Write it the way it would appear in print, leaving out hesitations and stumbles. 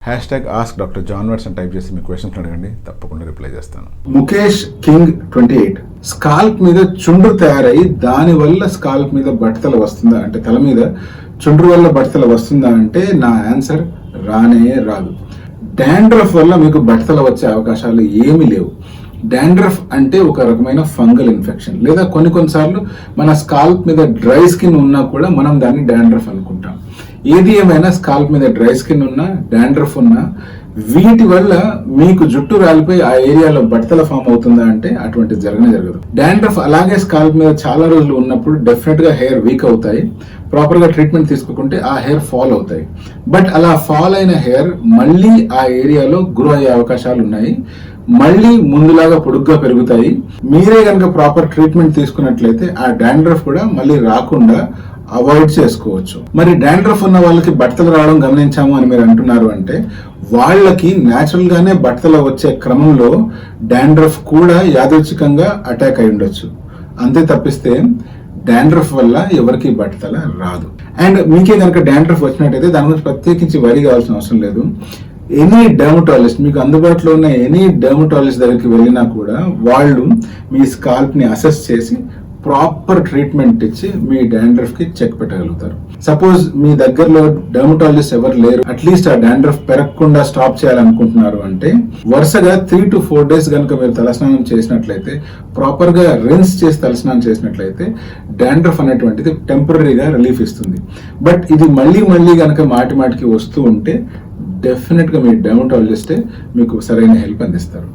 #ask Dr. John Watson type చేసి మీ questions అడగండి, తప్పకుండా రిప్లై చేస్తాను. ముఖేష్ కింగ్ 28 స్కాల్ప్ మీద చుండ్రు తయారై దాని వల్ల స్కాల్ప్ మీద బట్టతల వస్తుందా అంటే తల మీద చుండ్రు వల్ల బట్టతల వస్తుందా అంటే నా ఆన్సర్ రానే రాదు. డాండ్రఫ్ వల్ల మీకు బట్టతల వచ్చే అవకాశాలు ఏమీ లేవు. డాండ్రఫ్ అంటే ఒక రకమైన ఫంగల్ ఇన్ఫెక్షన్, లేదా కొన్నిసార్లు మన స్కాల్ప్ మీద డ్రై స్కిన్ ఉన్నా కూడా మనం దాన్ని డాండ్రఫ్ అనుకుంటాం. ఏది ఏమైనా స్కాల్ప్ మీద డ్రై స్కిన్ ఉన్నా డాండ్రఫ్ ఉన్నా వీటి వల్ల మీకు జుట్టు రాలిపోయి ఆ ఏరియాలో బట్టతల ఫామ్ అవుతుందా అంటే అటువంటిది జరగదు. డాండ్రఫ్ అలాగే స్కాల్ప్ మీద చాలా రోజులు ఉన్నప్పుడు డెఫినెట్ గా హెయిర్ వీక్ అవుతాయి. ప్రాపర్ గా ట్రీట్మెంట్ తీసుకుంటే ఆ హెయిర్ ఫాల్ అవుతాయి. బట్ అలా ఫాల్ అయిన హెయిర్ మళ్ళీ ఆ ఏరియాలో గ్రో అయ్యే అవకాశాలు ఉన్నాయి. మళ్ళీ ముందులాగా పొడుగ్గా పెరుగుతాయి. మీరే కనుక ప్రాపర్ ట్రీట్మెంట్ తీసుకున్నట్లయితే ఆ డాండ్రఫ్ కూడా మళ్ళీ రాకుండా అవాయిడ్ చేసుకోవచ్చు. మరి డాండ్రఫ్ ఉన్న వాళ్ళకి బట్టతలు రావడం గమనించాము అని మీరు అంటున్నారు అంటే వాళ్ళకి న్యాచురల్ గానే బట్టతల వచ్చే క్రమంలో డాండ్రఫ్ కూడా యాదృచ్ఛికంగా అటాక్ అయి ఉండొచ్చు. అంతే తప్పిస్తే డాండ్రఫ్ వల్ల ఎవరికి బట్టతల రాదు. అండ్ మీకే కనుక డాండ్రఫ్ వచ్చినట్టయితే దాని గురించి ప్రత్యేకించి వరి కావాల్సిన అవసరం లేదు. ఎనీ డెర్మటాలజిస్ట్, మీకు అందుబాటులో ఉన్న ఎనీ డెర్మటాలజిస్ట్ దగ్గరికి వెళ్ళినా కూడా వాళ్ళు మీ స్కాల్ప్ ని అసెస్ చేసి ప్రాపర్ ట్రీట్మెంట్ ఇచ్చి మీ డాండ్రఫ్ కి చెక్ పెట్టగలుగుతారు. సపోజ్ మీ దగ్గరలో డెర్మటాలజిస్ట్ ఎవరు లేరు, అట్లీస్ట్ ఆ డాండ్రఫ్ పెరగకుండా స్టాప్ చేయాలనుకుంటున్నారు అంటే వరుసగా 3 to 4 days కనుక మీరు తలస్నానం చేసినట్లయితే, ప్రాపర్ గా రిన్స్ చేసి తలస్నానం చేసినట్లయితే డాండ్రఫ్ అనేటువంటిది టెంపరీగా రిలీఫ్ ఇస్తుంది. బట్ ఇది మళ్ళీ కనుక మాటికి వస్తూ ఉంటే డెఫినెట్ గా మీ డెర్మటాలజిస్టే మీకు సరైన హెల్ప్ అందిస్తారు.